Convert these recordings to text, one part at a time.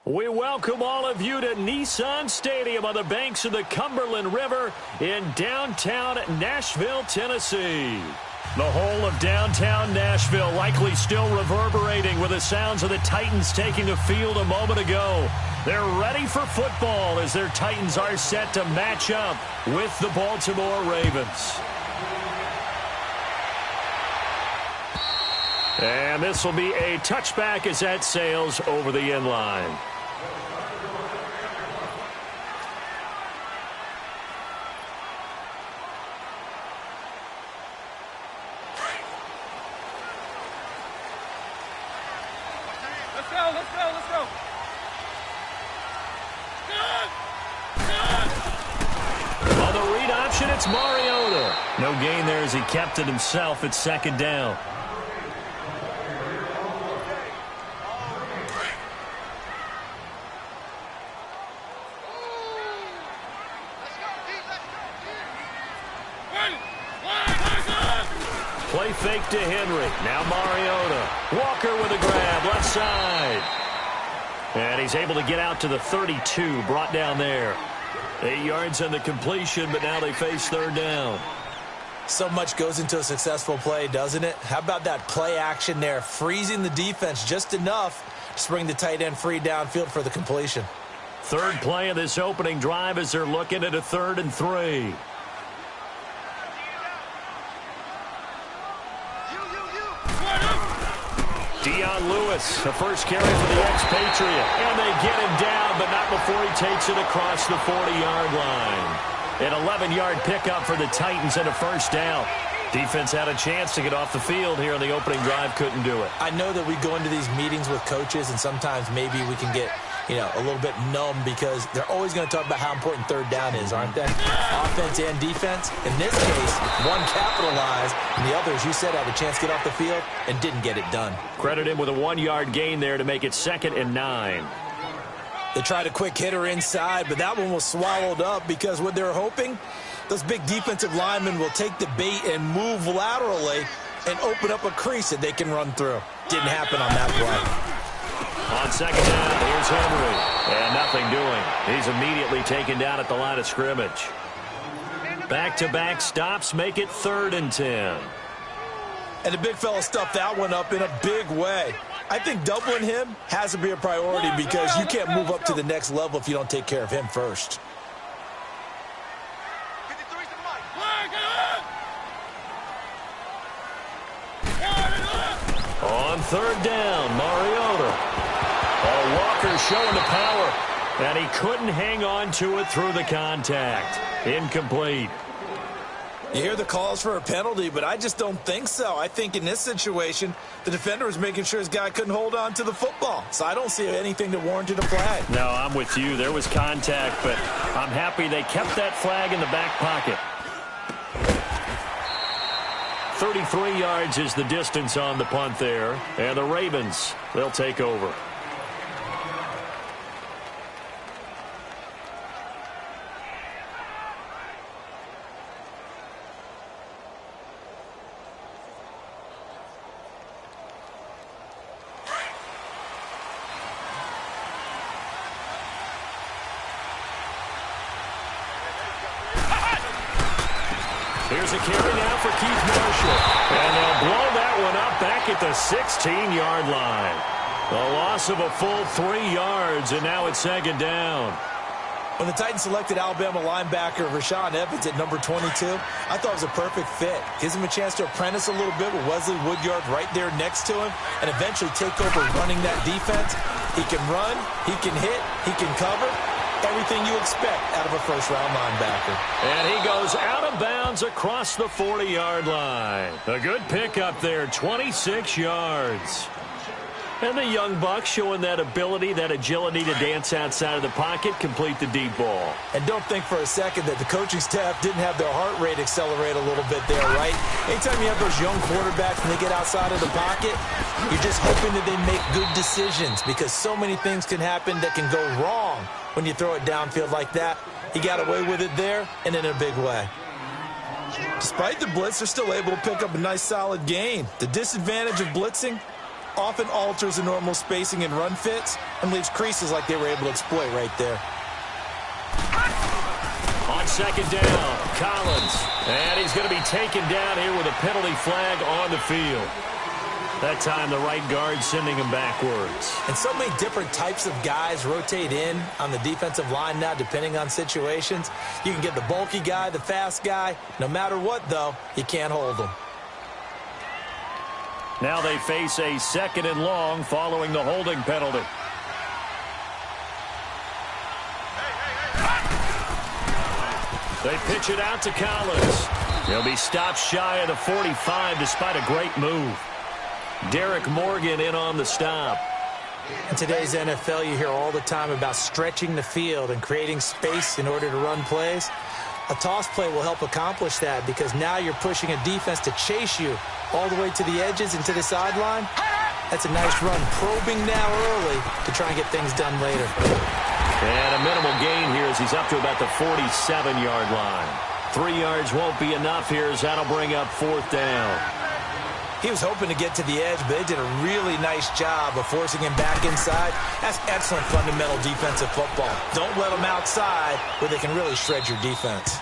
We welcome all of you to Nissan Stadium on the banks of the Cumberland River in downtown Nashville, Tennessee. The whole of downtown Nashville likely still reverberating with the sounds of the Titans taking the field a moment ago. They're ready for football as their Titans are set to match up with the Baltimore Ravens. And this will be a touchback as that sails over the end line. Let's go. On the read option, it's Mariota. No gain there as he kept it himself at second down. Play fake to Henry. Now Mariota. Walker with a grab, left side. And he's able to get out to the 32, brought down there. 8 yards on the completion, but now they face third down. So much goes into a successful play, doesn't it? How about that play action there, freezing the defense just enough to bring the tight end free downfield for the completion. Third play of this opening drive as they're looking at a 3rd and 3. Lewis, the first carry for the expatriate. And they get him down, but not before he takes it across the 40-yard line. An 11-yard pickup for the Titans and a first down. Defense had a chance to get off the field here on the opening drive, couldn't do it. I know that we go into these meetings with coaches, and sometimes maybe we can get, a little bit numb because they're always going to talk about how important third down is, aren't they? Offense and defense. In this case, one capitalized, and the other, as you said, had a chance to get off the field and didn't get it done. Credit him with a 1-yard gain there to make it 2nd and 9. They tried a quick hitter inside, but that one was swallowed up because what they're hoping, those big defensive linemen will take the bait and move laterally and open up a crease that they can run through. Didn't happen on that play. On second down, here's Henry. And nothing doing. He's immediately taken down at the line of scrimmage. Back-to-back stops make it 3rd and 10. And the big fella stuffed that one up in a big way. I think doubling him has to be a priority because you can't move up to the next level if you don't take care of him first. On 3rd down, Mariota. Walker showing the power, and he couldn't hang on to it through the contact. Incomplete. You hear the calls for a penalty, but I just don't think so. I think in this situation, the defender was making sure his guy couldn't hold on to the football. So I don't see anything that warranted a flag. No, I'm with you. There was contact, but I'm happy they kept that flag in the back pocket. 33 yards is the distance on the punt there. And the Ravens, they'll take over. Here's a carry now for Keith Marshall. And they'll blow that one up back at the 16-yard line. A loss of a full 3 yards, and now it's 2nd down. When the Titans selected Alabama linebacker Rashaan Evans at number 22, I thought it was a perfect fit. Gives him a chance to apprentice a little bit with Wesley Woodyard right there next to him and eventually take over running that defense. He can run, he can hit, he can cover. Everything you expect out of a first-round linebacker. And he goes out of bounds across the 40-yard line. A good pickup there, 26 yards. And the young buck showing that ability, that agility to dance outside of the pocket, complete the deep ball. And don't think for a second that the coaching staff didn't have their heart rate accelerate a little bit there, right? Anytime you have those young quarterbacks and they get outside of the pocket, you're just hoping that they make good decisions because so many things can happen that can go wrong when you throw it downfield like that. He got away with it there and in a big way. Despite the blitz, they're still able to pick up a nice solid gain. The disadvantage of blitzing, often alters the normal spacing and run fits and leaves creases like they were able to exploit right there. On second down, Collins. And he's going to be taken down here with a penalty flag on the field. That time, the right guard sending him backwards. And so many different types of guys rotate in on the defensive line now, depending on situations. You can get the bulky guy, the fast guy. No matter what, though, you can't hold them. Now they face a 2nd and long following the holding penalty. They pitch it out to Collins. He'll be stopped shy of the 45 despite a great move. Derek Morgan in on the stop. In today's NFL, you hear all the time about stretching the field and creating space in order to run plays. A toss play will help accomplish that because now you're pushing a defense to chase you all the way to the edges and to the sideline. That's a nice run, probing now early to try and get things done later. And a minimal gain here as he's up to about the 47-yard line. 3 yards won't be enough here as that'll bring up 4th down. He was hoping to get to the edge, but they did a really nice job of forcing him back inside. That's excellent fundamental defensive football. Don't let them outside where they can really shred your defense.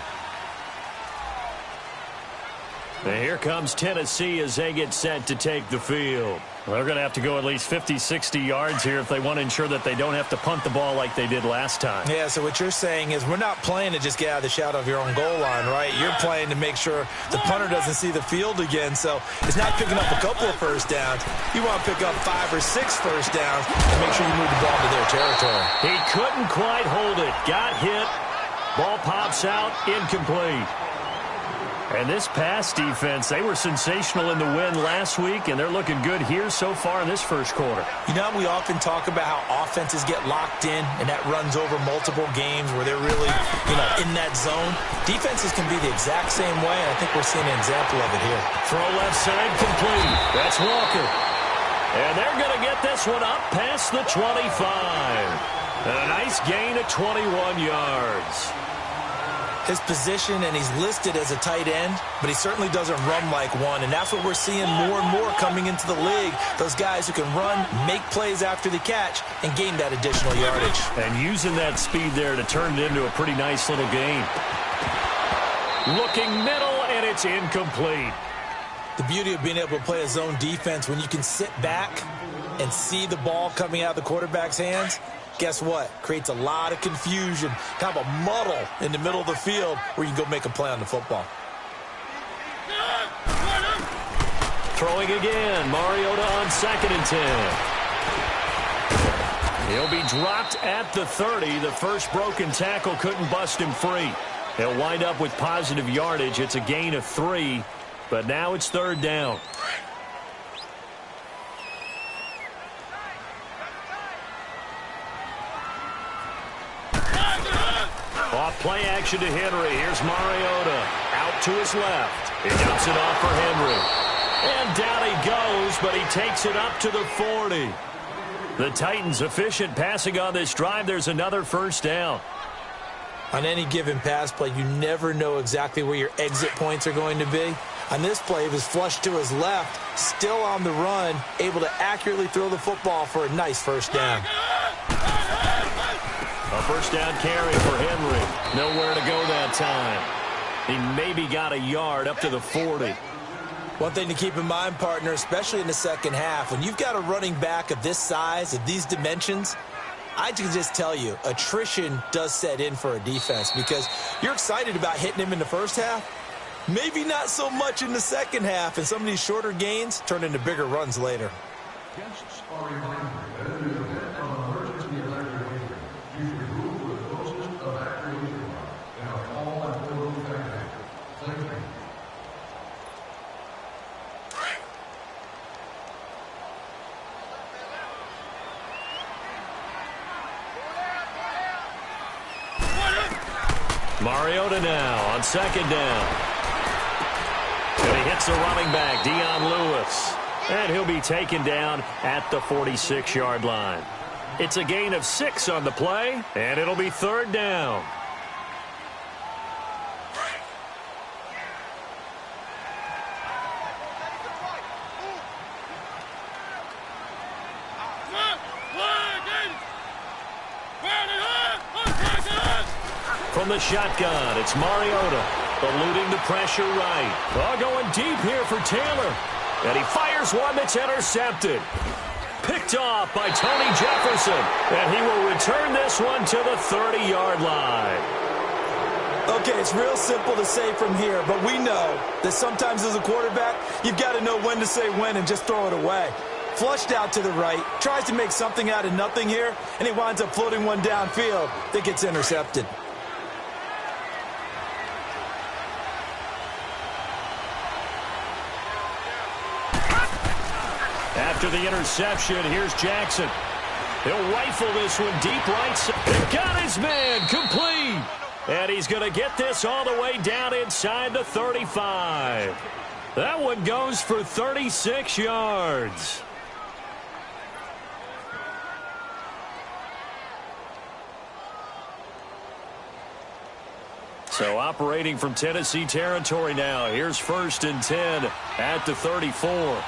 And here comes Tennessee as they get set to take the field. They're going to have to go at least 50, 60 yards here if they want to ensure that they don't have to punt the ball like they did last time. Yeah, so what you're saying is we're not playing to just get out of the shadow of your own goal line, right? You're playing to make sure the punter doesn't see the field again. So it's not picking up a couple of first downs. You want to pick up 5 or 6 first downs and make sure you move the ball into their territory. He couldn't quite hold it. Got hit. Ball pops out. Incomplete. And this pass defense, they were sensational in the win last week, and they're looking good here so far in this first quarter. You know, we often talk about how offenses get locked in, and that runs over multiple games where they're really, in that zone. Defenses can be the exact same way, and I think we're seeing an example of it here. Throw left side complete. That's Walker. And they're going to get this one up past the 25. And a nice gain of 21 yards. His position, and he's listed as a tight end, but he certainly doesn't run like one, and that's what we're seeing more and more coming into the league. Those guys who can run, make plays after the catch, and gain that additional yardage. And using that speed there to turn it into a pretty nice little gain. Looking middle, and it's incomplete. The beauty of being able to play a zone defense when you can sit back and see the ball coming out of the quarterback's hands, guess what? Creates a lot of confusion, kind of a muddle in the middle of the field where you can go make a play on the football. Throwing again, Mariota on 2nd and 10. He'll be dropped at the 30. The first broken tackle couldn't bust him free. He'll wind up with positive yardage. It's a gain of 3, but now it's 3rd down. Off play action to Henry. Here's Mariota. Out to his left. He dumps it off for Henry. And down he goes, but he takes it up to the 40. The Titans efficient passing on this drive. There's another first down. On any given pass play, you never know exactly where your exit points are going to be. On this play, he was flushed to his left, still on the run, able to accurately throw the football for a nice first down. A first down carry for Henry. Nowhere to go that time. He maybe got a yard up to the 40. One thing to keep in mind, partner, especially in the second half, when you've got a running back of this size, of these dimensions, I can just tell you, attrition does set in for a defense because you're excited about hitting him in the first half. Maybe not so much in the second half, and some of these shorter gains turn into bigger runs later. Guests are reminded that in the event of an emergency evacuation, you should move to the closest evacuation line and are all and total evacuated. Thank you. Mariota now on 2nd down. And he hits the running back, Dion Lewis. And he'll be taken down at the 46-yard line. It's a gain of 6 on the play, and it'll be 3rd down. from the shotgun. It's Mariota eluding the pressure right. Oh, going deep here for Taylor. And he fires one that's intercepted. Picked off by Tony Jefferson. And he will return this one to the 30-yard line. Okay, it's real simple to say from here, but we know that sometimes as a quarterback, you've got to know when to say when and just throw it away. Flushed out to the right, tries to make something out of nothing here, and he winds up floating one downfield that gets intercepted. After the interception, here's Jackson. He'll rifle this one deep right side. Got his man complete. And he's going to get this all the way down inside the 35. That one goes for 36 yards. So operating from Tennessee territory now. Here's 1st and 10 at the 34.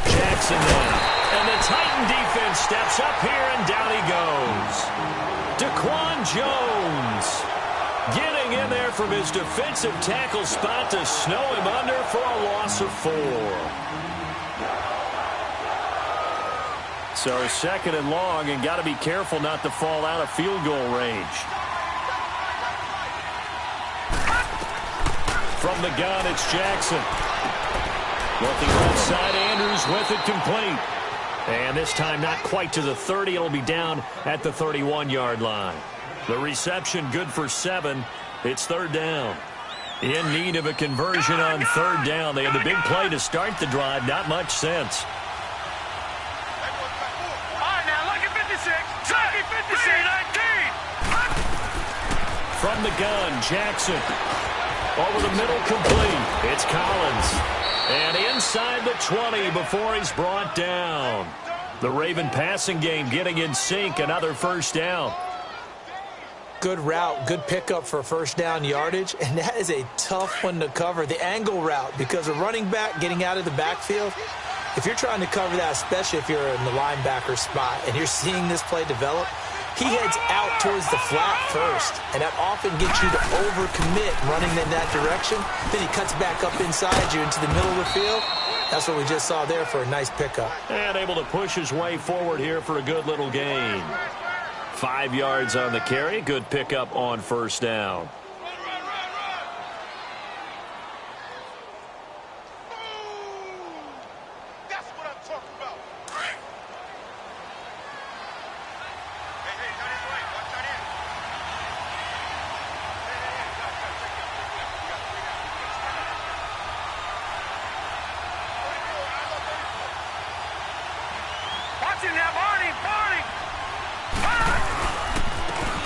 Jackson now. And the Titan defense steps up here, and down he goes. Daquan Jones getting in there from his defensive tackle spot to snow him under for a loss of 4. So 2nd and long, and got to be careful not to fall out of field goal range. From the gun, it's Jackson. Looking left side, Andrews with it complete. And this time not quite to the 30. It'll be down at the 31-yard line. The reception good for 7. It's 3rd down. In need of a conversion on 3rd down. They had the big play to start the drive. Not much sense. From the gun, Jackson. Over the middle, complete. It's Collins. And inside the 20 before he's brought down. The Raven passing game getting in sync. Another 1st down. Good route, good pickup for 1st down yardage, and that is a tough one to cover. The angle route, because a running back getting out of the backfield, if you're trying to cover that, especially if you're in the linebacker spot and you're seeing this play develop, he heads out towards the flat first, and that often gets you to overcommit running in that direction. Then he cuts back up inside you into the middle of the field. That's what we just saw there for a nice pickup. And able to push his way forward here for a good little gain. 5 yards on the carry. Good pickup on 1st down.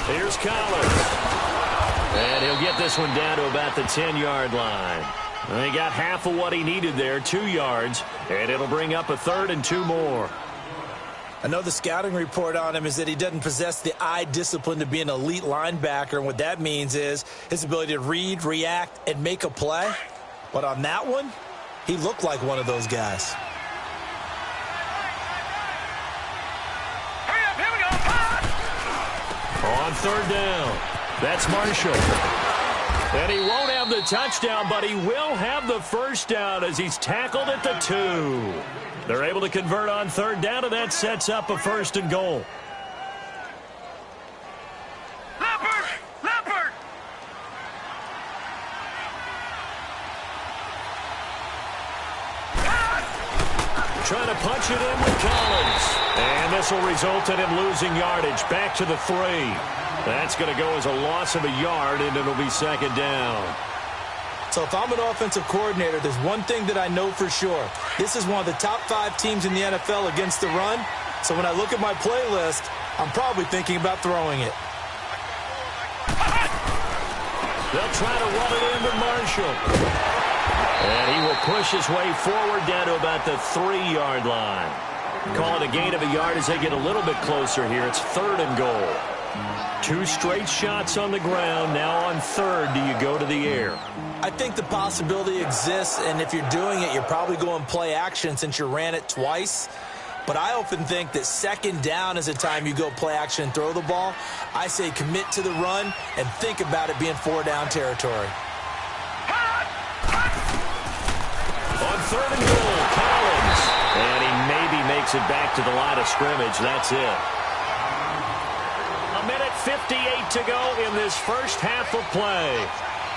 Here's Collins. And he'll get this one down to about the 10-yard line. He got half of what he needed there, 2 yards, and it'll bring up a 3rd and 2 more. I know the scouting report on him is that he doesn't possess the eye discipline to be an elite linebacker, and what that means is his ability to read, react, and make a play. But on that one, he looked like one of those guys. On 3rd down, that's Marshall. And he won't have the touchdown, but he will have the 1st down as he's tackled at the 2. They're able to convert on 3rd down, and that sets up a 1st and goal. Leopard! Trying to punch it in with Collins. And this will result in him losing yardage back to the 3. That's going to go as a loss of a yard, and it'll be 2nd down. So if I'm an offensive coordinator, there's one thing that I know for sure. This is one of the top 5 teams in the NFL against the run. So when I look at my playlist, I'm probably thinking about throwing it. They'll try to run it in with Marshall. And he will push his way forward down to about the 3-yard line. Call it a gain of a yard as they get a little bit closer here. It's 3rd and goal. 2 straight shots on the ground. Now on 3rd, do you go to the air? I think the possibility exists, and if you're doing it, you're probably going play action since you ran it twice. but I often think that second down is a time you go play action and throw the ball. I say commit to the run and think about it being 4-down territory. On 3rd and goal, Collins. And he maybe makes it back to the line of scrimmage. That's it. 1:58 to go in this first half of play.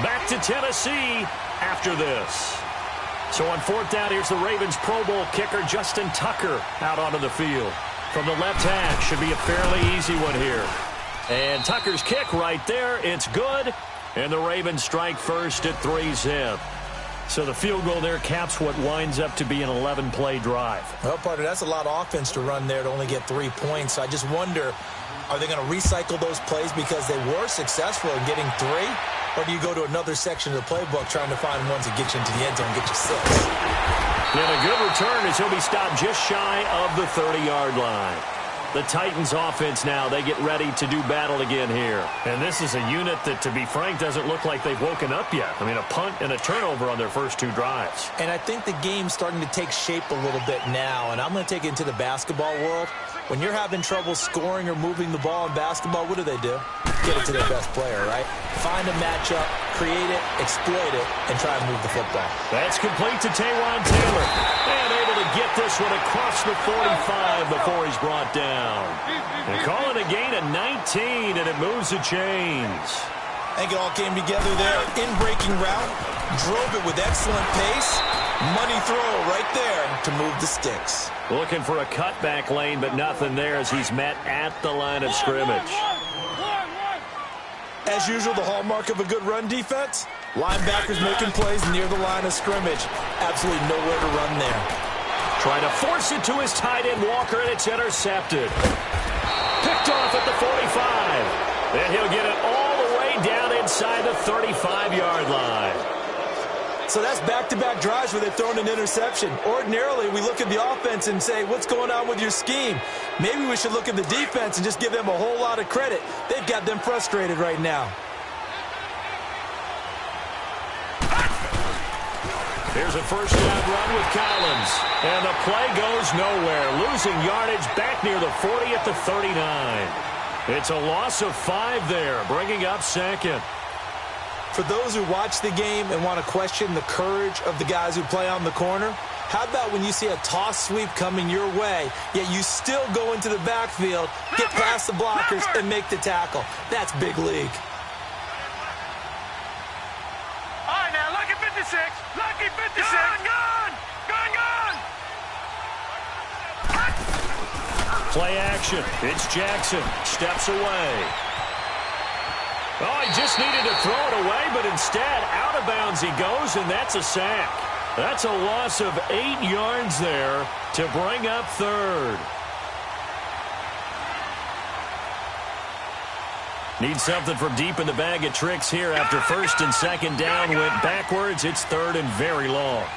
Back to Tennessee after this. So on 4th down, here's the Ravens Pro Bowl kicker Justin Tucker out onto the field. From the left hash, should be a fairly easy one here. And Tucker's kick right there, it's good. And the Ravens strike first at 3-zip. So the field goal there caps what winds up to be an 11-play drive. Well, partner, that's a lot of offense to run there to only get 3 points. I just wonder, are they going to recycle those plays because they were successful in getting 3? Or do you go to another section of the playbook trying to find ones that get you into the end zone and get you 6? And a good return as he'll be stopped just shy of the 30-yard line. The Titans offense now, they get ready to do battle again here. And this is a unit that, to be frank, doesn't look like they've woken up yet. I mean, a punt and a turnover on their first 2 drives. And I think the game's starting to take shape a little bit now, and I'm going to take it into the basketball world. When you're having trouble scoring or moving the ball in basketball, what do? Get it to their best player, right? Find a matchup, create it, exploit it, and try to move the football. That's complete to Taywan Taylor. And able to get this one across the 45 before he's brought down. And calling a gain of 19, and it moves the chains. I think it all came together there. In-breaking route, drove it with excellent pace. Money throw right there to move the sticks. Looking for a cutback lane, but nothing there as he's met at the line of scrimmage. As usual, the hallmark of a good run defense, linebackers making plays near the line of scrimmage. Absolutely nowhere to run there. Trying to force it to his tight end, Walker, and it's intercepted. Picked off at the 45. And he'll get it all the way down inside the 35-yard line. So that's back-to-back drives where they've thrown an interception. Ordinarily, we look at the offense and say, what's going on with your scheme? Maybe we should look at the defense and just give them a whole lot of credit. They've got them frustrated right now. Here's a first down run with Collins. And the play goes nowhere. Losing yardage back near the 40 at the 39. It's a loss of 5 there, bringing up second. For those who watch the game and want to question the courage of the guys who play on the corner, how about when you see a toss sweep coming your way, yet you still go into the backfield, get past the blockers, and make the tackle? That's big league. All right, now, lucky 56. Lucky 56. Gun. Play action. It's Jackson. Steps away. Oh, he just needed to throw it away, but instead, out of bounds he goes, and that's a sack. That's a loss of 8 yards there to bring up third. Need something from deep in the bag of tricks here after first and second down went backwards. It's third and very long.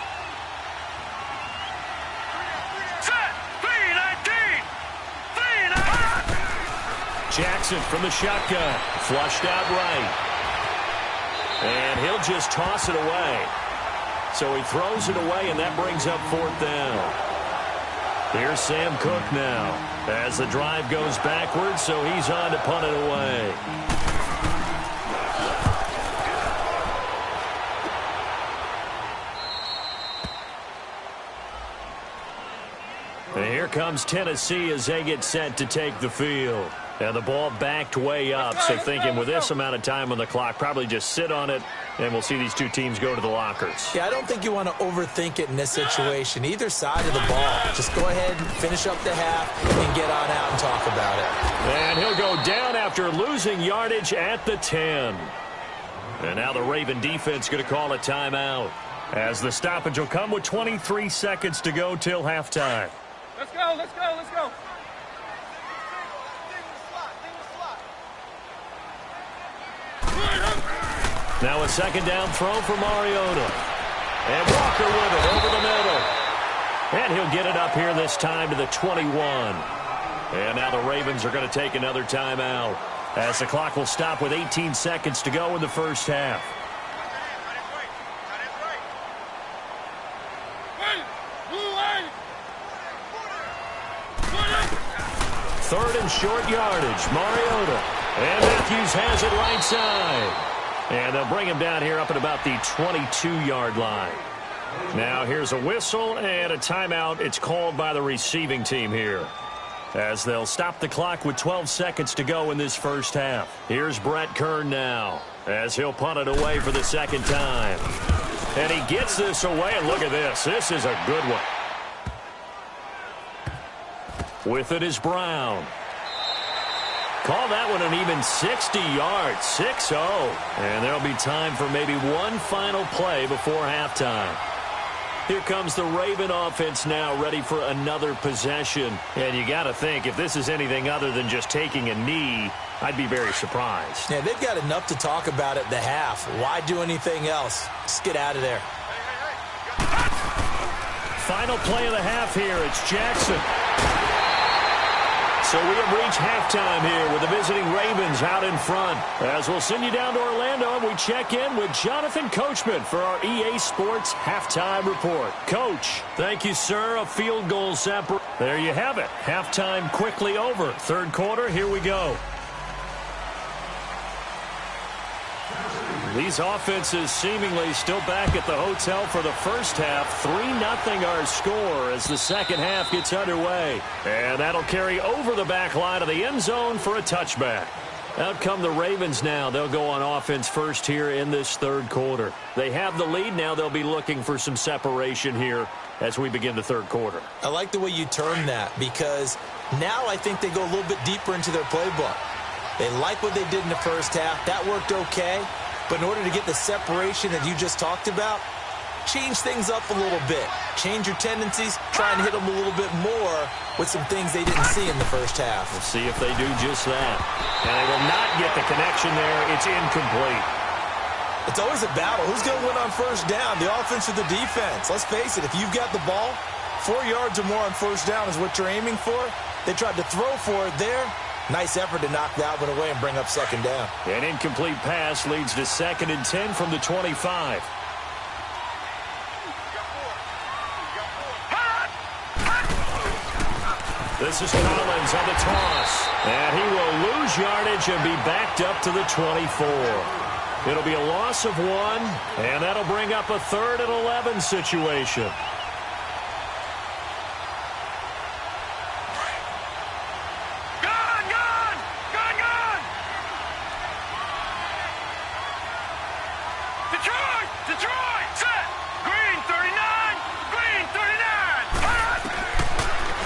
Jackson from the shotgun. Flushed out right. And he'll just toss it away. So he throws it away, and that brings up 4th down. Here's Sam Cook now as the drive goes backwards, so he's on to punt it away. And here comes Tennessee as they get set to take the field. And the ball backed way up, so thinking with this amount of time on the clock, probably just sit on it, and we'll see these 2 teams go to the lockers. Yeah, I don't think you want to overthink it in this situation. Either side of the ball. Just go ahead and finish up the half and get on out and talk about it. And he'll go down after losing yardage at the 10. And now the Raven defense going to call a timeout, as the stoppage will come with 23 seconds to go till halftime. Let's go, let's go, let's go. Now a second down throw for Mariota. And Walker with it over the middle. And he'll get it up here this time to the 21. And now the Ravens are going to take another timeout, as the clock will stop with 18 seconds to go in the first half. Third and short yardage. Mariota. And Matthews has it right side. And they'll bring him down here up at about the 22-yard line. Now here's a whistle and a timeout. It's called by the receiving team here, as they'll stop the clock with 12 seconds to go in this first half. Here's Brett Kern now, as he'll punt it away for the second time. And he gets this away, and look at this. This is a good one. With it is Brown. Call that one an even 60 yards, 6-0. And there'll be time for maybe one final play before halftime. Here comes the Raven offense now, ready for another possession. And you got to think, if this is anything other than just taking a knee, I'd be very surprised. Yeah, they've got enough to talk about at the half. Why do anything else? Just get out of there. Final play of the half here. It's Jackson. So we have reached halftime here with the visiting Ravens out in front. As we'll send you down to Orlando, and we check in with Jonathan Coachman for our EA Sports Halftime Report. Coach, thank you, sir. A field goal separate. There you have it. Halftime quickly over. Third quarter, here we go. These offenses seemingly still back at the hotel for the first half. 3-0 our score as the second half gets underway. And that'll carry over the back line of the end zone for a touchback. Out come the Ravens now. They'll go on offense first here in this third quarter. They have the lead now. They'll be looking for some separation here as we begin the third quarter. I like the way you term that, because now I think they go a little bit deeper into their playbook. They like what they did in the first half. That worked okay. But in order to get the separation that you just talked about, change things up a little bit. Change your tendencies. Try and hit them a little bit more with some things they didn't see in the first half. We'll see if they do just that. And they will not get the connection there. It's incomplete. It's always a battle. Who's going to win on first down, the offense or the defense? Let's face it, if you've got the ball, 4 yards or more on first down is what you're aiming for. They tried to throw for it there. Nice effort to knock that one away and bring up second down. An incomplete pass leads to 2nd and 10 from the 25. This is Collins on the toss. And he will lose yardage and be backed up to the 24. It'll be a loss of 1, and that'll bring up a 3rd and 11 situation.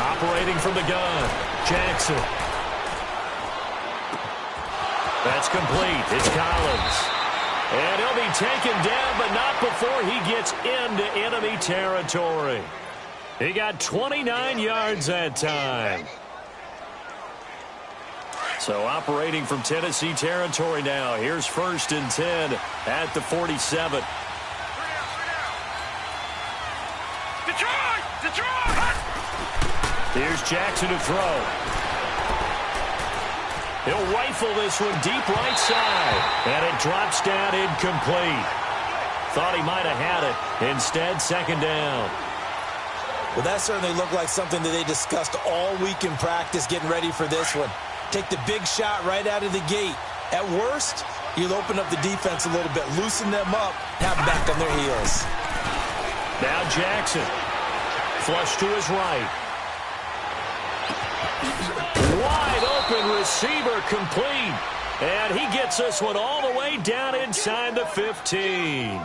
Operating from the gun, Jackson. That's complete. It's Collins. And he'll be taken down, but not before he gets into enemy territory. He got 29 yards that time. So operating from Tennessee territory now. Here's 1st and 10 at the 47. Here's Jackson to throw. He'll rifle this one deep right side. And it drops down incomplete. Thought he might have had it. Instead, 2nd down. Well, that certainly looked like something that they discussed all week in practice getting ready for this one. Take the big shot right out of the gate. At worst, you'll open up the defense a little bit, loosen them up, have them back on their heels. Now Jackson. Flush to his right. Wide open receiver complete. And he gets this one all the way down inside the 15.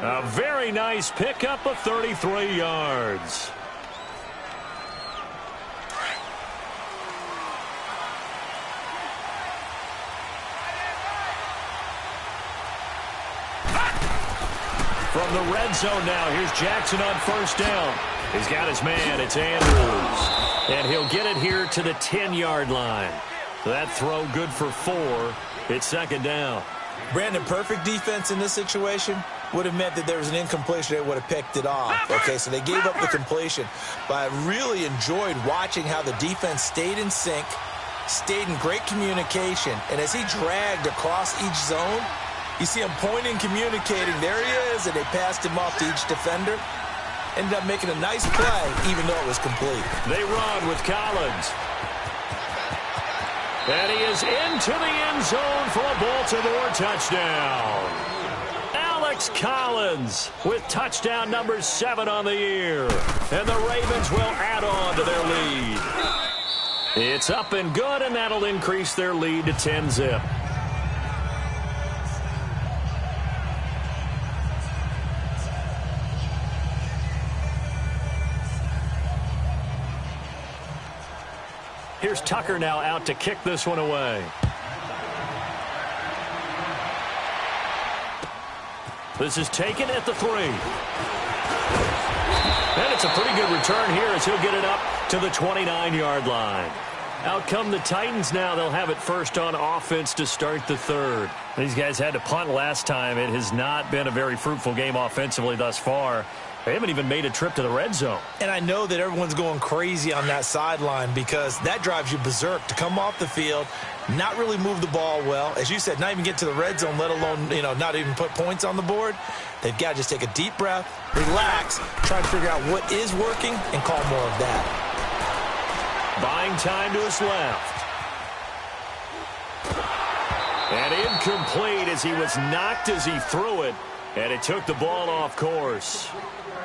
A very nice pickup of 33 yards. From the red zone now, here's Jackson on 1st down. He's got his man, it's Andrews. And he'll get it here to the 10-yard line. That throw good for 4. It's 2nd down. Brandon, perfect defense in this situation would have meant that there was an incompletion. They would have picked it off. Okay, so they gave up the completion. But I really enjoyed watching how the defense stayed in sync, stayed in great communication. And as he dragged across each zone, you see him pointing, communicating. There he is, and they passed him off to each defender. Ended up making a nice play, even though it was complete. They run with Collins. And he is into the end zone for a Baltimore touchdown. Alex Collins with touchdown number 7 on the year. And the Ravens will add on to their lead. It's up and good, and that'll increase their lead to 10-zip. Here's Tucker now out to kick this one away. This is taken at the 3. And it's a pretty good return here as he'll get it up to the 29-yard line. Out come the Titans now. They'll have it first on offense to start the third. These guys had to punt last time. It has not been a very fruitful game offensively thus far. They haven't even made a trip to the red zone. And I know that everyone's going crazy on that sideline because that drives you berserk to come off the field, not really move the ball well. As you said, not even get to the red zone, let alone, not even put points on the board. They've got to just take a deep breath, relax, try to figure out what is working, and call more of that. Buying time to his left. And incomplete as he was knocked as he threw it. And it took the ball off course.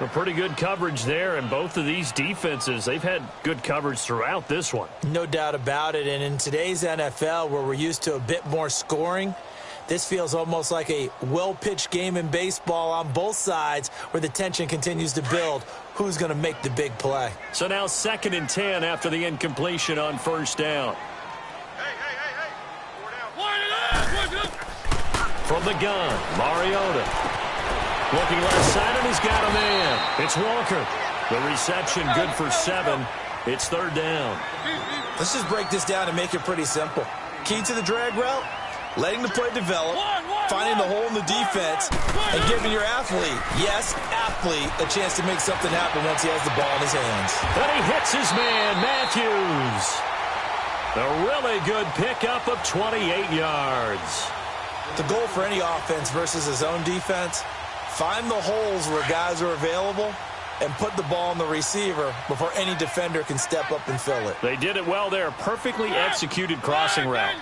A pretty good coverage there, and both of these defenses, they've had good coverage throughout this one. No doubt about it, and in today's NFL, where we're used to a bit more scoring, this feels almost like a well-pitched game in baseball on both sides where the tension continues to build. Who's going to make the big play? So now 2nd and 10 after the incompletion on first down. Hey. Line it up. From the gun, Mariota. Looking left side, and he's got a man. It's Walker. The reception good for 7. It's 3rd down. Let's just break this down and make it pretty simple. Key to the drag route, letting the play develop, finding the hole in the defense, and giving your athlete, yes, athlete, a chance to make something happen once he has the ball in his hands. And he hits his man, Matthews. A really good pickup of 28 yards. The goal for any offense versus his own defense, find the holes where guys are available and put the ball on the receiver before any defender can step up and fill it. They did it well there. Perfectly executed crossing route.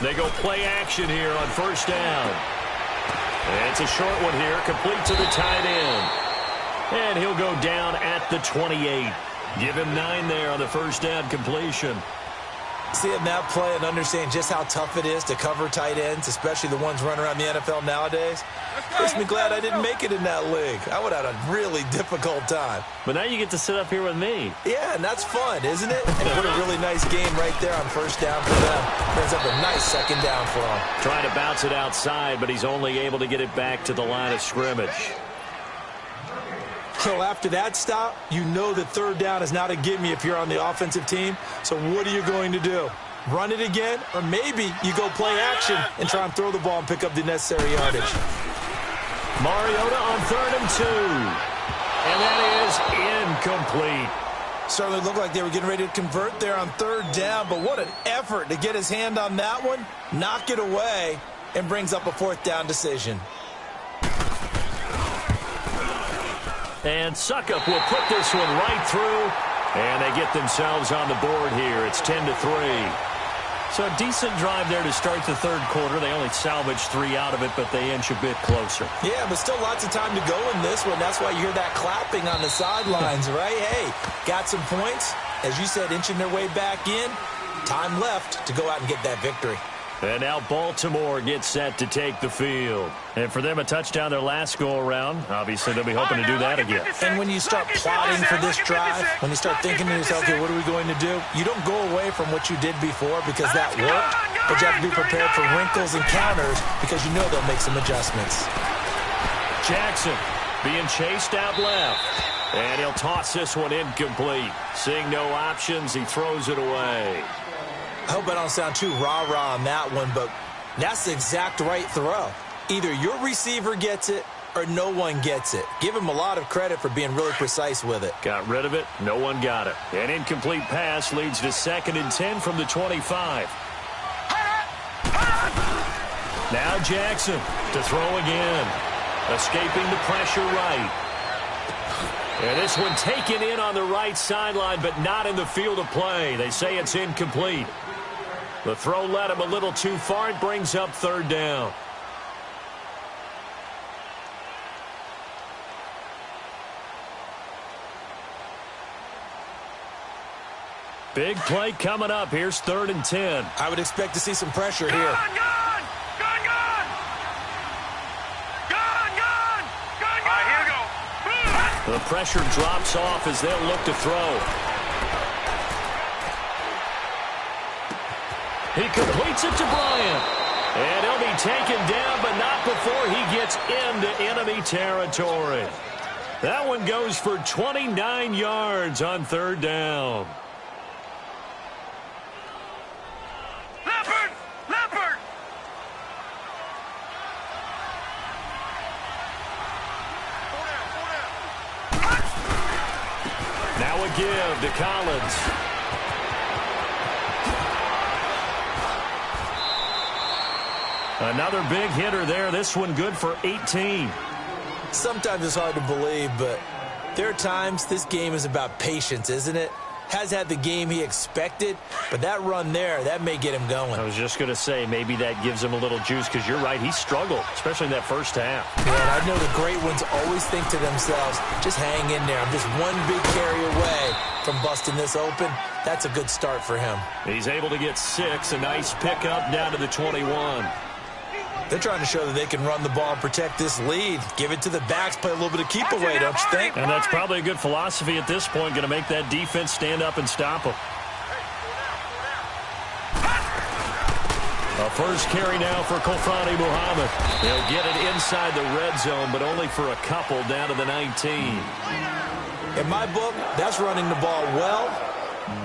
They go play action here on first down. And it's a short one here, complete to the tight end. And he'll go down at the 28. Give him 9 there on the first down completion. Seeing that play and understanding just how tough it is to cover tight ends, especially the ones running around the NFL nowadays, makes me glad I didn't make it in that league. I would have had a really difficult time. But now you get to sit up here with me. Yeah, and that's fun, isn't it? And what a really nice game right there on first down for them. Brings up a nice 2nd down for him. Trying to bounce it outside, but he's only able to get it back to the line of scrimmage. So after that stop, you know that 3rd down is not a gimme if you're on the offensive team. So what are you going to do? Run it again? Or maybe you go play action and try and throw the ball and pick up the necessary yardage. Mariota on 3rd and 2. And that is incomplete. Certainly looked like they were getting ready to convert there on 3rd down, but what an effort to get his hand on that one, knock it away, and brings up a 4th down decision. And Suckup will put this one right through, and they get themselves on the board here. It's 10-3. So a decent drive there to start the 3rd quarter. They only salvaged 3 out of it, but they inch a bit closer. Yeah, but still lots of time to go in this one. That's why you hear that clapping on the sidelines, right? Hey, got some points. As you said, inching their way back in. Time left to go out and get that victory. And now Baltimore gets set to take the field. And for them, a touchdown their last go-around. Obviously, they'll be hoping to do that again. And when you start plotting for this drive, when you start thinking to yourself, okay, what are we going to do? You don't go away from what you did before because that worked, but you have to be prepared for wrinkles and counters because you know they'll make some adjustments. Jackson being chased out left. And he'll toss this one incomplete. Seeing no options, he throws it away. I hope I don't sound too rah-rah on that one, but that's the exact right throw. Either your receiver gets it or no one gets it. Give him a lot of credit for being really precise with it. Got rid of it. No one got it. An incomplete pass leads to 2nd and 10 from the 25. Now Jackson to throw again. Escaping the pressure right. And this one taken in on the right sideline, but not in the field of play. They say it's incomplete. The throw led him a little too far. It brings up third down. Big play coming up. Here's 3rd and 10. I would expect to see some pressure here. Gone! All right, here we go. The pressure drops off as they'll look to throw. He completes it to Bryant. And he'll be taken down, but not before he gets into enemy territory. That one goes for 29 yards on 3rd down. Leopard! Now a give to Collins. Another big hitter there. This one good for 18. Sometimes it's hard to believe, but there are times this game is about patience, isn't it? Has had the game he expected, but that run there, that may get him going. I was just going to say, maybe that gives him a little juice, because you're right, he struggled, especially in that first half. Yeah, and I know the great ones always think to themselves, just hang in there. I'm just one big carry away from busting this open. That's a good start for him. He's able to get 6, a nice pickup down to the 21. They're trying to show that they can run the ball and protect this lead. Give it to the backs, play a little bit of keep away, don't you think? And that's probably a good philosophy at this point, going to make that defense stand up and stop them. A first carry now for Kofani Muhammad. He'll get it inside the red zone, but only for a couple down to the 19. In my book, that's running the ball well,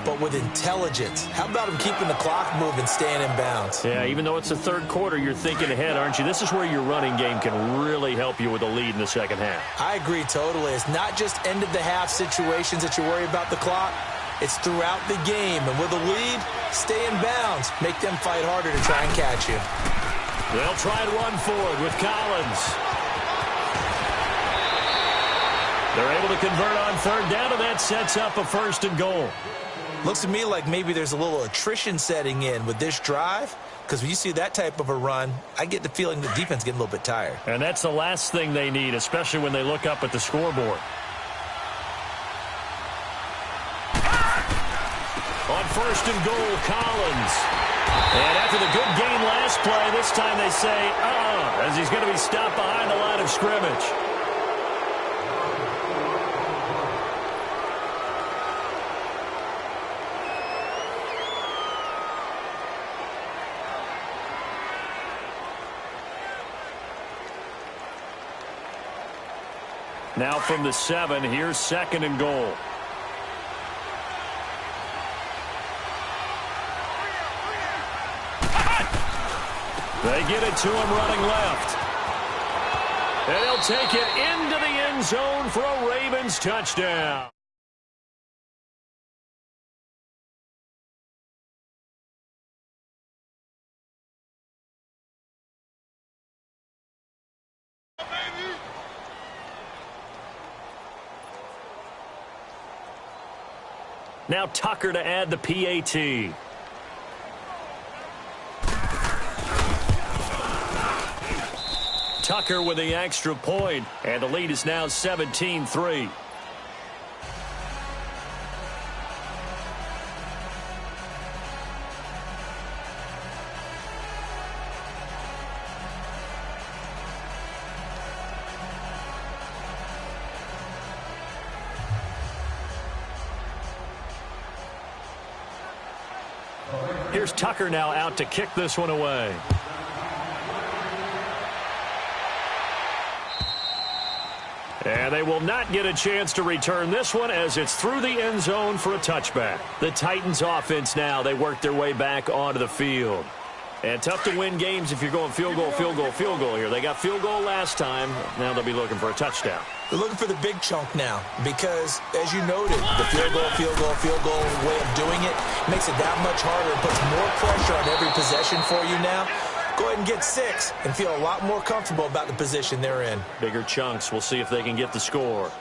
but with intelligence. How about him keeping the clock moving, staying in bounds? Yeah, even though it's the third quarter, you're thinking ahead, aren't you? This is where your running game can really help you with a lead in the second half. I agree totally. It's not just end-of-the-half situations that you worry about the clock. It's throughout the game. And with a lead, stay in bounds. Make them fight harder to try and catch you. They'll try and run forward with Collins. They're able to convert on 3rd down, and that sets up a 1st and goal. Looks to me like maybe there's a little attrition setting in with this drive, because when you see that type of a run, I get the feeling the defense getting a little bit tired. And that's the last thing they need, especially when they look up at the scoreboard. On 1st and goal, Collins. And after the good game last play, this time they say, as he's going to be stopped behind the line of scrimmage. Now from the 7, here's 2nd and goal. They get it to him running left. And he'll take it into the end zone for a Ravens touchdown. Now Tucker to add the PAT. Tucker with the extra point, and the lead is now 17-3. Here's Tucker now out to kick this one away. And they will not get a chance to return this one as it's through the end zone for a touchback. The Titans offense now, they work their way back onto the field. And tough to win games if you're going field goal, field goal, field goal here. They got field goal last time. Now they'll be looking for a touchdown. They're looking for the big chunk now because, as you noted, the field goal way of doing it makes it that much harder and puts more pressure on every possession for you now. Go ahead and get 6 and feel a lot more comfortable about the position they're in. Bigger chunks. We'll see if they can get the score.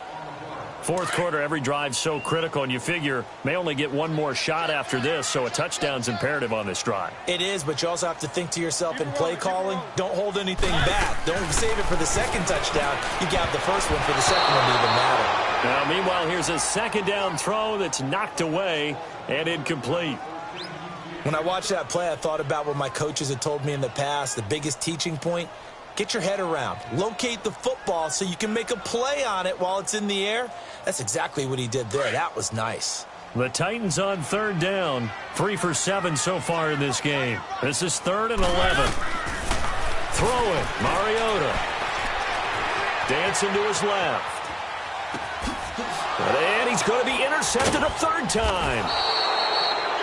Fourth quarter, every drive so critical, and you figure may only get one more shot after this, so a touchdown's imperative on this drive. It is, but you also have to think to yourself in play calling, don't hold anything back. Don't save it for the second touchdown. You got the first one for the second one to even matter. Now, meanwhile, here's a second down throw that's knocked away and incomplete. When I watched that play, I thought about what my coaches had told me in the past. The biggest teaching point, get your head around. Locate the football so you can make a play on it while it's in the air. That's exactly what he did there. That was nice. The Titans on third down. 3 for 7 so far in this game. This is 3rd and 11. Throw it. Mariota. Dancing to his left. And he's going to be intercepted a third time.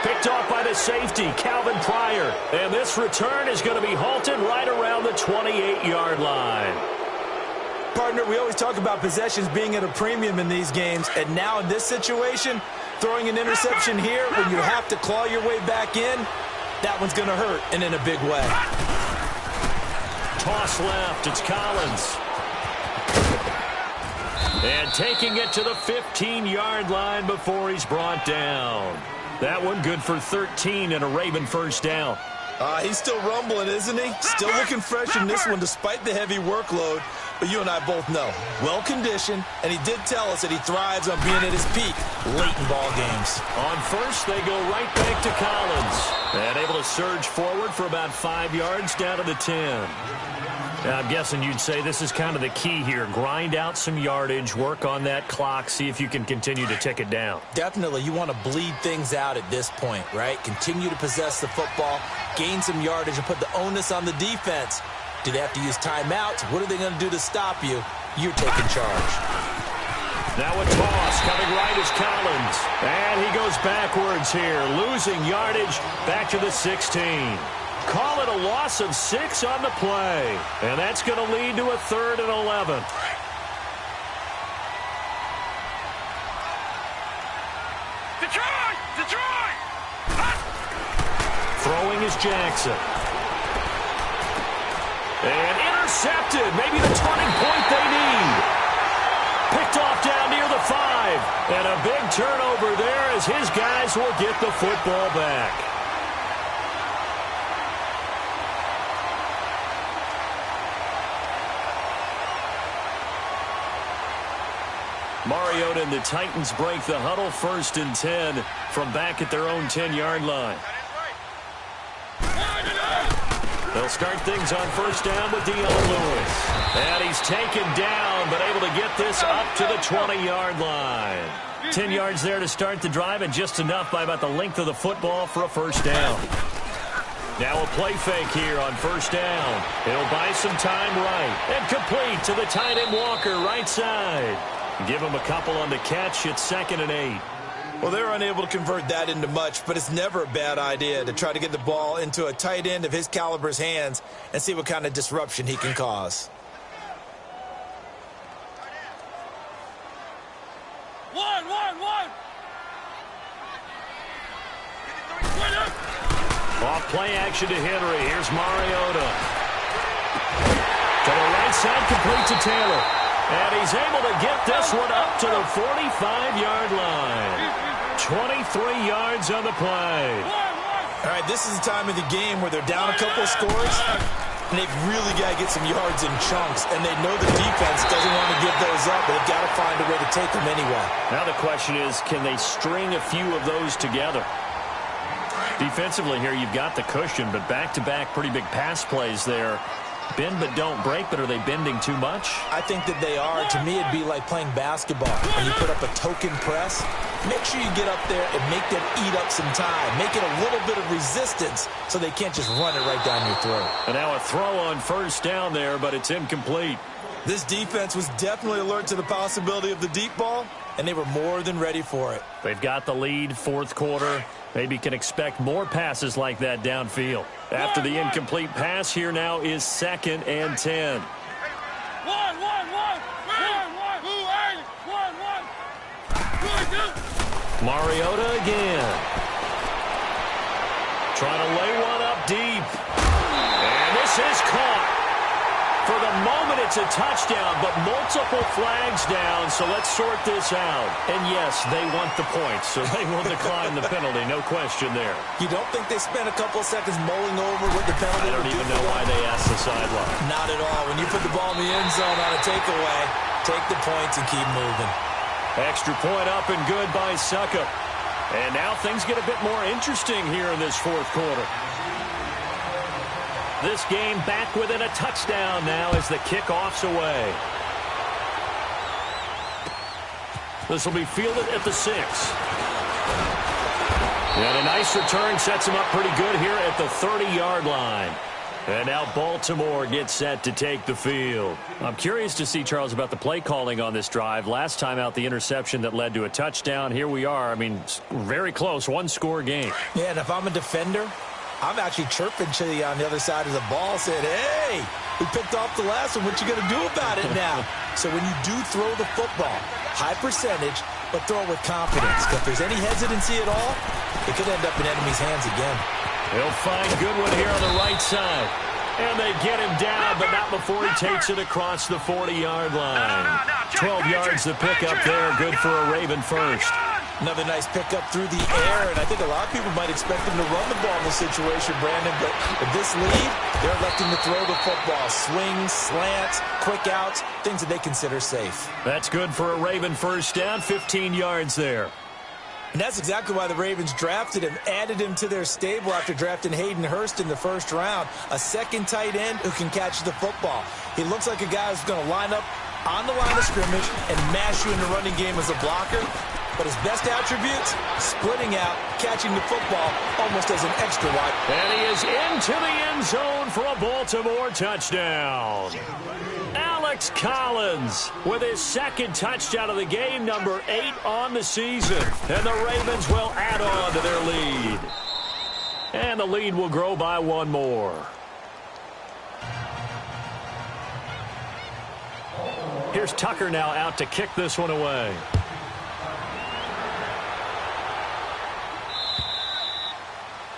Picked off by the safety, Calvin Pryor. And this return is going to be halted right around the 28-yard line. Partner, we always talk about possessions being at a premium in these games. And now in this situation, throwing an interception here when you have to claw your way back in, that one's going to hurt, and in a big way. Toss left, it's Collins. And taking it to the 15-yard line before he's brought down. That one good for 13 and a Raven first down. He's still rumbling, isn't he? Still looking fresh in this one despite the heavy workload. But you and I both know, well-conditioned, and he did tell us that he thrives on being at his peak late in ball games. On first, they go right back to Collins. And able to surge forward for about 5 yards down to the 10. Now, I'm guessing you'd say this is kind of the key here. Grind out some yardage, work on that clock, see if you can continue to tick it down. Definitely. You want to bleed things out at this point, right? Continue to possess the football, gain some yardage, and put the onus on the defense. Do they have to use timeouts? What are they going to do to stop you? You're taking charge. Now a toss. Coming right is Collins. And he goes backwards here, losing yardage back to the 16. Call it a loss of 6 on the play. And that's going to lead to a 3rd and 11. Detroit! Detroit! Throwing is Jackson. And intercepted. Maybe the turning point they need. Picked off down near the 5. And a big turnover there as his guys will get the football back. Mariota and the Titans break the huddle, 1st and 10 from back at their own 10-yard line. They'll start things on 1st down with Dion Lewis. And he's taken down, but able to get this up to the 20-yard line. 10 yards there to start the drive, and just enough by about the length of the football for a 1st down. Now a play fake here on 1st down. It'll buy some time right. And complete to the tight end Walker, right side. Give him a couple on the catch. It's 2nd and 8. Well, they're unable to convert that into much, but it's never a bad idea to try to get the ball into a tight end of his caliber's hands and see what kind of disruption he can cause. One. Off play action to Henry. Here's Mariota. To the right side, complete to Taylor. And he's able to get this one up to the 45-yard line. 23 yards on the play. All right, this is the time of the game where they're down a couple of scores, and they've really got to get some yards in chunks, and they know the defense doesn't want to give those up, but they've got to find a way to take them anyway. Now the question is, can they string a few of those together? Defensively here, you've got the cushion, but back-to-back pretty big pass plays there. Bend but don't break, but are they bending too much? I think that they are. To me, it'd be like playing basketball. When you put up a token press, make sure you get up there and make them eat up some time. Make it a little bit of resistance so they can't just run it right down your throat. And now a throw on 1st down there, but it's incomplete. This defense was definitely alert to the possibility of the deep ball, and they were more than ready for it. They've got the lead, 4th quarter. Maybe can expect more passes like that downfield. After the incomplete pass, here now is 2nd and 10. Mariota again. Trying to lay one up deep. And this is caught for the moment, it's a touchdown, but multiple flags down, so let's sort this out. And yes, they want the points, so they will decline the penalty, no question there. You don't think they spent a couple of seconds mulling over what the penalty I don't even know why they asked the sideline. Not at all. When you put the ball in the end zone on a takeaway, take the points and keep moving. Extra point up and good by Suckup. And now things get a bit more interesting here in this fourth quarter. This game back within a touchdown now as the kickoff's away. This will be fielded at the 6. And a nice return sets him up pretty good here at the 30-yard line. And now Baltimore gets set to take the field. I'm curious to see, Charles, about the play calling on this drive. Last time out, the interception that led to a touchdown. Here we are. I mean, very close, one-score game. Yeah, and if I'm a defender, I'm actually chirping to you on the other side of the ball, saying, hey, we picked off the last one. What you going to do about it now? So when you do throw the football, high percentage, but throw it with confidence. If there's any hesitancy at all, it could end up in enemy's hands again. He'll find Goodwin here on the right side. And they get him down, but not before he takes it across the 40-yard line. 12 yards to pick up there. Good for a Raven first. Another nice pickup through the air, and I think a lot of people might expect him to run the ball in this situation, Brandon, but with this lead, they're electing to throw the football. Swings, slants, quick outs, things that they consider safe. That's good for a Raven first down, 15 yards there. And that's exactly why the Ravens drafted him, added him to their stable after drafting Hayden Hurst in the first round. A second tight end who can catch the football. He looks like a guy who's going to line up on the line of scrimmage and mash you in the running game as a blocker. But his best attributes, splitting out, catching the football almost as an extra wide. And he is into the end zone for a Baltimore touchdown. Alex Collins with his second touchdown of the game, number 8 on the season. And the Ravens will add on to their lead. And the lead will grow by one more. Here's Tucker now out to kick this one away.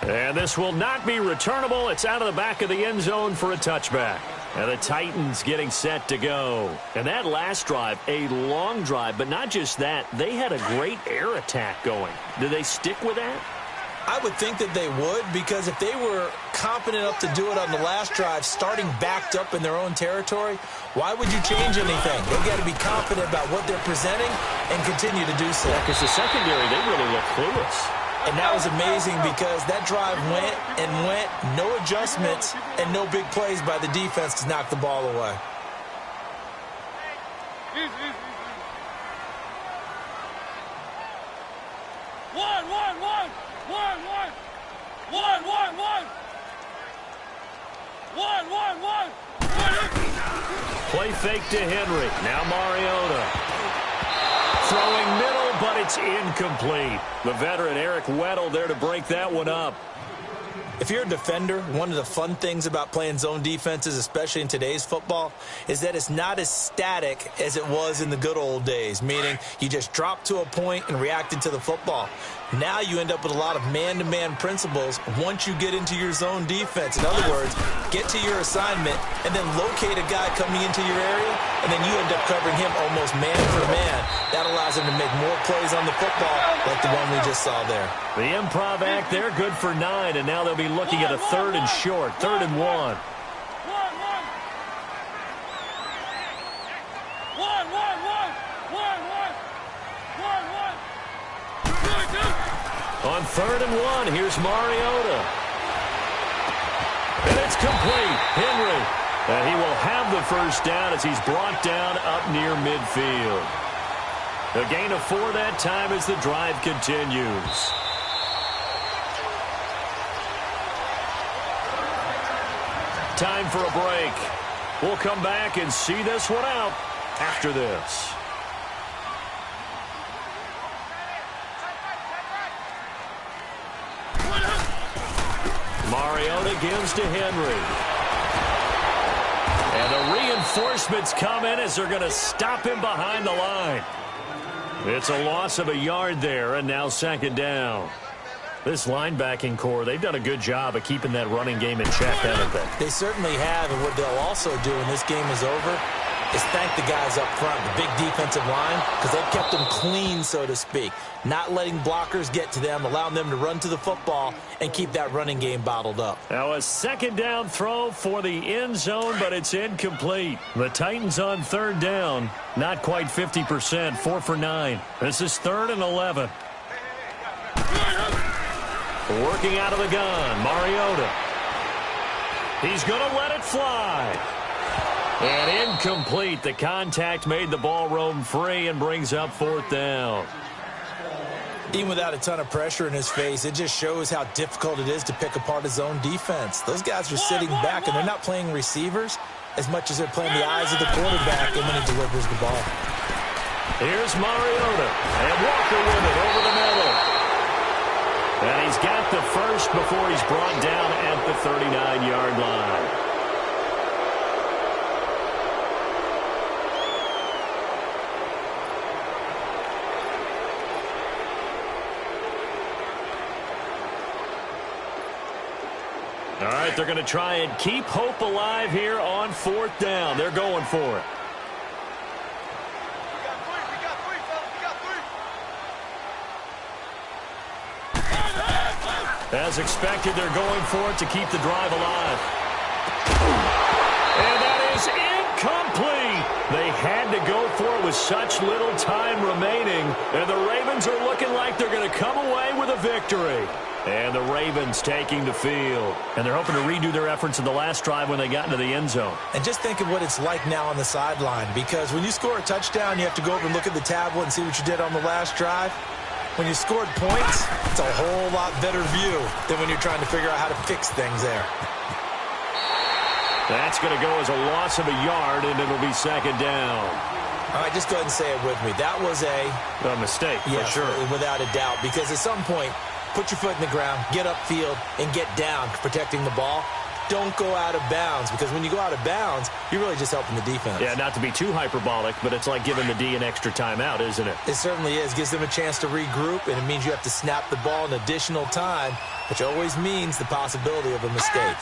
And this will not be returnable. It's out of the back of the end zone for a touchback. And the Titans getting set to go. And that last drive, a long drive, but not just that. They had a great air attack going. Do they stick with that? I would think that they would, because if they were confident enough to do it on the last drive, starting backed up in their own territory, why would you change anything? They've got to be confident about what they're presenting and continue to do so. Yeah, because the secondary, they really look clueless. And that was amazing because that drive went and went, no adjustments, and no big plays by the defense to knock the ball away. Play fake to Henry. Now Mariota. Throwing middle, but it's incomplete. The veteran Eric Weddle there to break that one up. If you're a defender, one of the fun things about playing zone defenses, especially in today's football, is that it's not as static as it was in the good old days, meaning you just drop to a point and reacted to the football. Now you end up with a lot of man-to-man principles once you get into your zone defense. In other words, get to your assignment and then locate a guy coming into your area, and then you end up covering him almost man for man. That allows him to make more plays on the football like the one we just saw there. The improv act there, good for 9, and now they'll be looking at a 3rd and short, 3rd and 1. On 3rd and 1, here's Mariota. And it's complete. Henry. And he will have the first down as he's brought down up near midfield. A gain of 4 that time as the drive continues. Time for a break. We'll come back and see this one out after this. Mariota gives to Henry. And the reinforcements come in as they're going to stop him behind the line. It's a loss of a yard there, and now 2nd down. This linebacking core, they've done a good job of keeping that running game in check, haven't they? They certainly have, and what they'll also do when this game is over is thank the guys up front, the big defensive line, because they've kept them clean, so to speak, not letting blockers get to them, allowing them to run to the football and keep that running game bottled up. Now a second down throw for the end zone, but it's incomplete. The Titans on third down, not quite 50%, 4 for 9. This is 3rd and 11. Working out of the gun, Mariota. He's going to let it fly. And incomplete. The contact made the ball roam free and brings up 4th down. Even without a ton of pressure in his face, it just shows how difficult it is to pick apart his own defense. Those guys are sitting back, and they're not playing receivers as much as they're playing the eyes of the quarterback and when he delivers the ball. Here's Mariota. And Walker with it over the middle. And he's got the first before he's brought down at the 39-yard line. All right, they're going to try and keep hope alive here on 4th down. They're going for it. As expected, they're going for it to keep the drive alive. And that is incomplete. They had to go for it with such little time remaining. And the Ravens are looking like they're going to come away with a victory. And the Ravens taking the field. And they're hoping to redo their efforts in the last drive when they got into the end zone. And just think of what it's like now on the sideline, because when you score a touchdown, you have to go over and look at the tablet and see what you did on the last drive. When you scored points, it's a whole lot better view than when you're trying to figure out how to fix things there. That's going to go as a loss of a yard, and it'll be 2nd down. All right, just go ahead and say it with me. That was a mistake, yes, for sure. Without a doubt, because at some point, put your foot in the ground, get upfield, and get down protecting the ball. Don't go out of bounds, because when you go out of bounds, you're really just helping the defense. Yeah, not to be too hyperbolic, but it's like giving the D an extra timeout, isn't it? It certainly is. Gives them a chance to regroup, and it means you have to snap the ball an additional time, which always means the possibility of a mistake.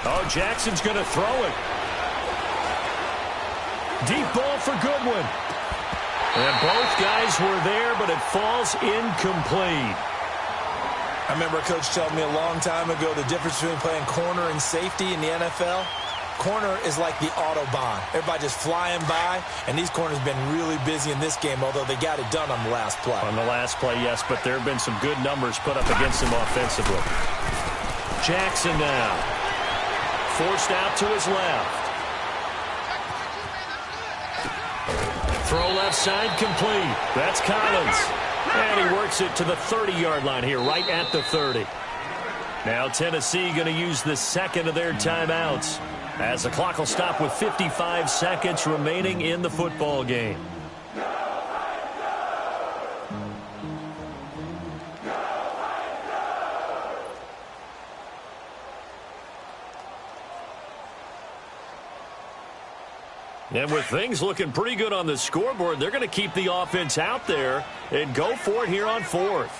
Oh, Jackson's going to throw it. Deep ball for Goodwin. And both guys were there, but it falls incomplete. I remember a coach telling me a long time ago the difference between playing corner and safety in the NFL. Corner is like the Autobahn. Everybody just flying by, and these corners have been really busy in this game, although they got it done on the last play. On the last play, yes, but there have been some good numbers put up against them offensively. Jackson now. Forced out to his left. Throw left side complete. That's Collins. And he works it to the 30-yard line here, right at the 30. Now Tennessee going to use the second of their timeouts, as the clock will stop with 55 seconds remaining in the football game. And with things looking pretty good on the scoreboard, they're going to keep the offense out there and go for it here on 4th.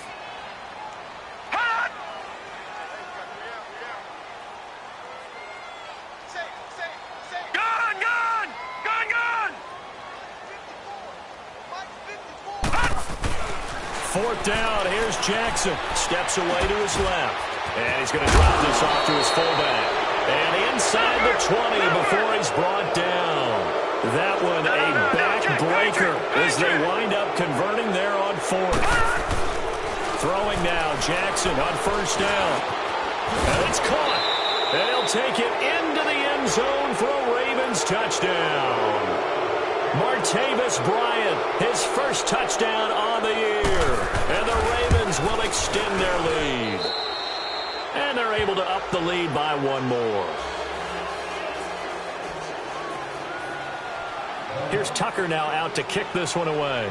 Fourth down, here's Jackson. Steps away to his left. And he's going to drop this off to his fullback. And inside the 20 before he's brought down. That one a backbreaker as they wind up converting there on 4th. Throwing now, Jackson on 1st down. And it's caught. And he'll take it into the end zone for a Ravens touchdown. Martavis Bryant, his first touchdown on the year. And the Ravens will extend their lead. And they're able to up the lead by one more. Here's Tucker now out to kick this one away.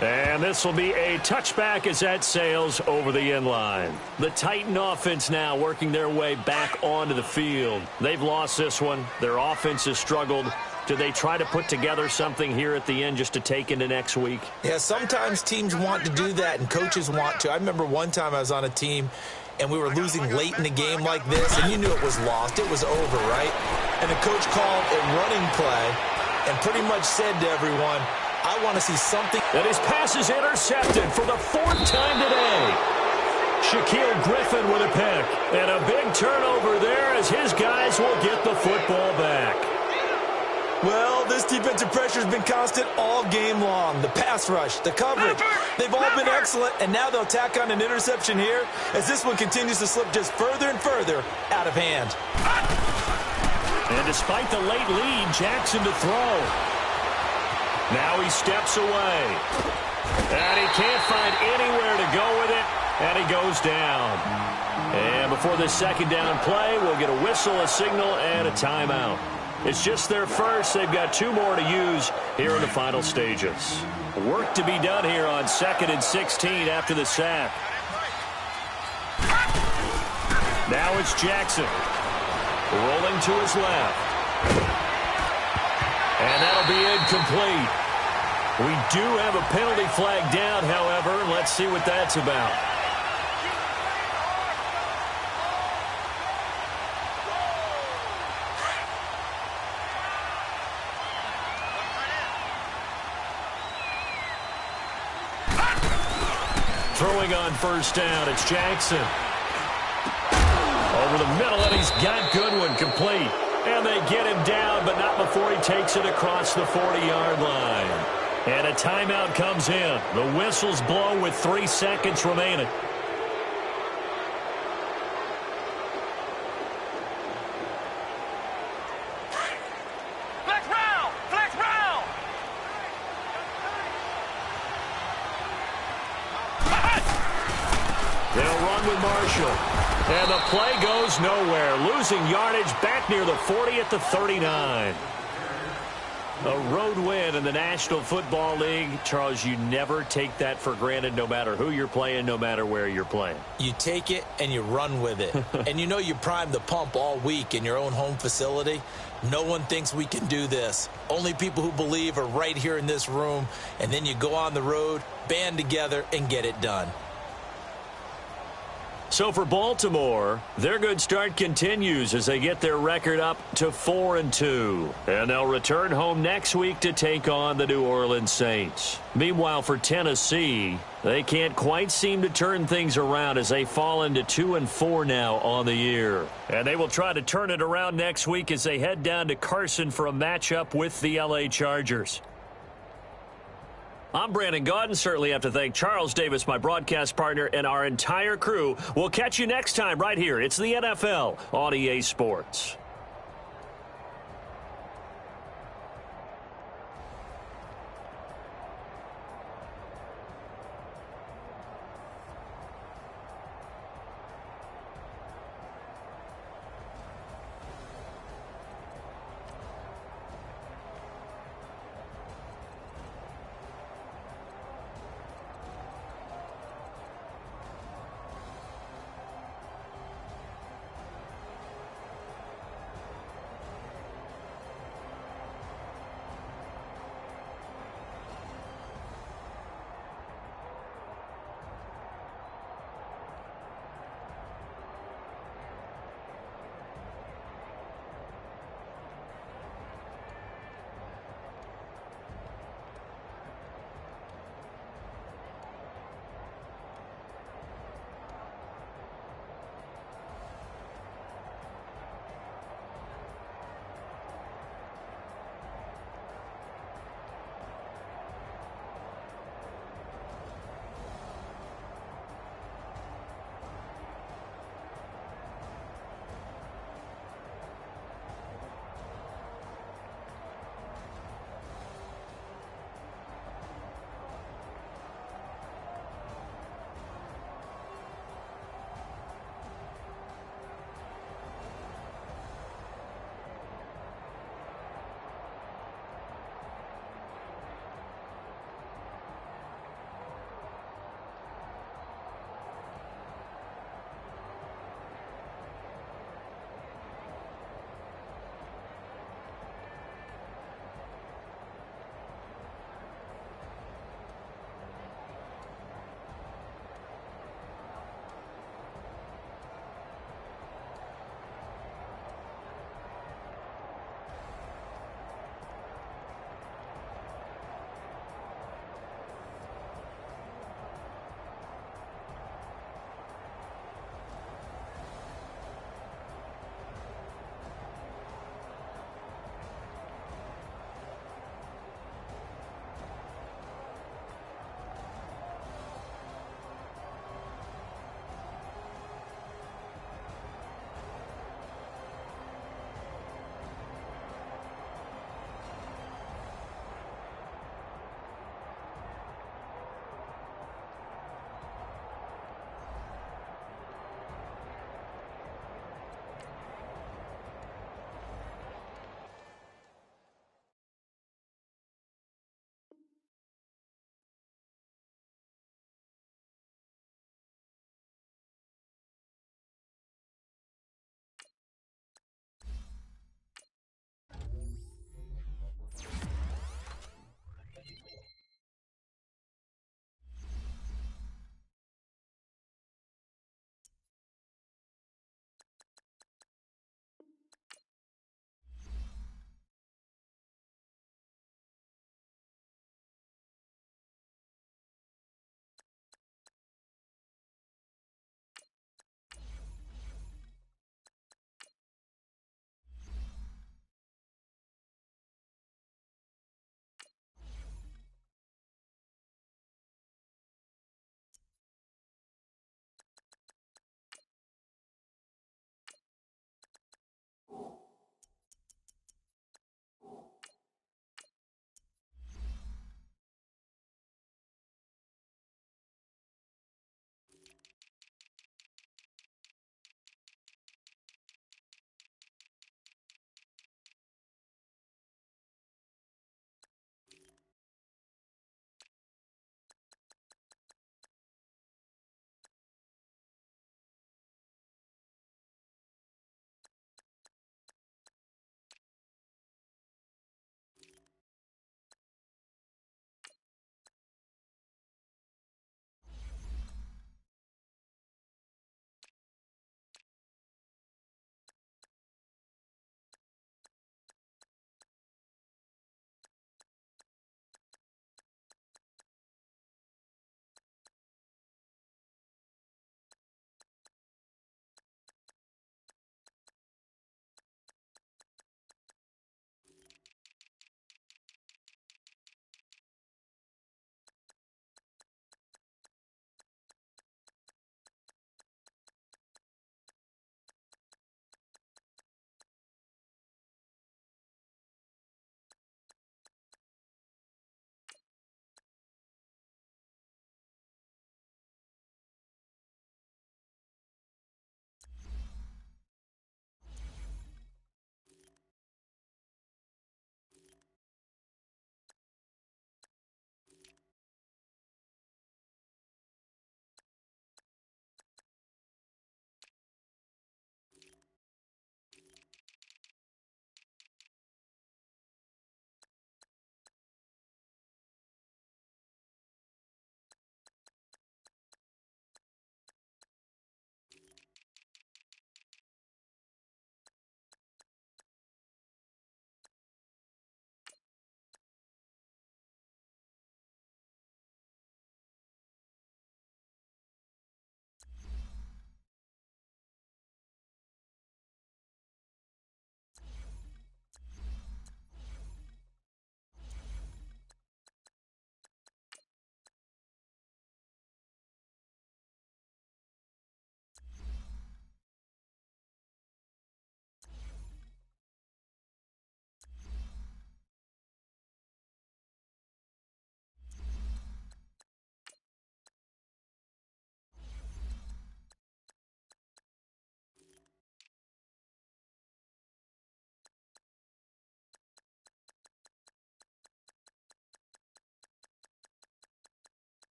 And this will be a touchback as that sails over the end line. The Titan offense now working their way back onto the field. They've lost this one. Their offense has struggled. Do they try to put together something here at the end just to take into next week? Yeah, sometimes teams want to do that and coaches want to. I remember one time I was on a team and we were losing late in the game like this, and you knew it was lost. It was over, right? And the coach called a running play and pretty much said to everyone, I want to see something. And his pass is intercepted for the 4th time today. Shaquille Griffin with a pick. And a big turnover there as his guys will get the football back. Well, this defensive pressure has been constant all game long. The pass rush, the coverage, they've all been excellent, and now they'll tack on an interception here as this one continues to slip just further and further out of hand. And despite the late lead, Jackson to throw. Now he steps away. And he can't find anywhere to go with it, and he goes down. And before this second down play, we'll get a whistle, a signal, and a timeout. It's just their first. They've got 2 more to use here in the final stages. Work to be done here on 2nd and 16 after the sack. Now it's Jackson. Rolling to his left. And that'll be incomplete. We do have a penalty flag down, however. Let's see what that's about. Throwing on first down, it's Jackson. Over the middle, and he's got Goodwin complete. And they get him down, but not before he takes it across the 40-yard line. And a timeout comes in. The whistles blow with 3 seconds remaining. Flex round! Flex round! They'll run with Marshall. And the play goes nowhere. Losing yardage back near the 40 at the 39. A road win in the National Football League. Charles, you never take that for granted no matter who you're playing, no matter where you're playing. You take it and you run with it. And you know you primed the pump all week in your own home facility. No one thinks we can do this. Only people who believe are right here in this room. And then you go on the road, band together, and get it done. So for Baltimore, their good start continues as they get their record up to 4-2. And they'll return home next week to take on the New Orleans Saints. Meanwhile, for Tennessee, they can't quite seem to turn things around as they fall into 2-4 now on the year. And they will try to turn it around next week as they head down to Carson for a matchup with the LA Chargers. I'm Brandon Gaudin. Certainly have to thank Charles Davis, my broadcast partner, and our entire crew. We'll catch you next time right here. It's the NFL on EA Sports.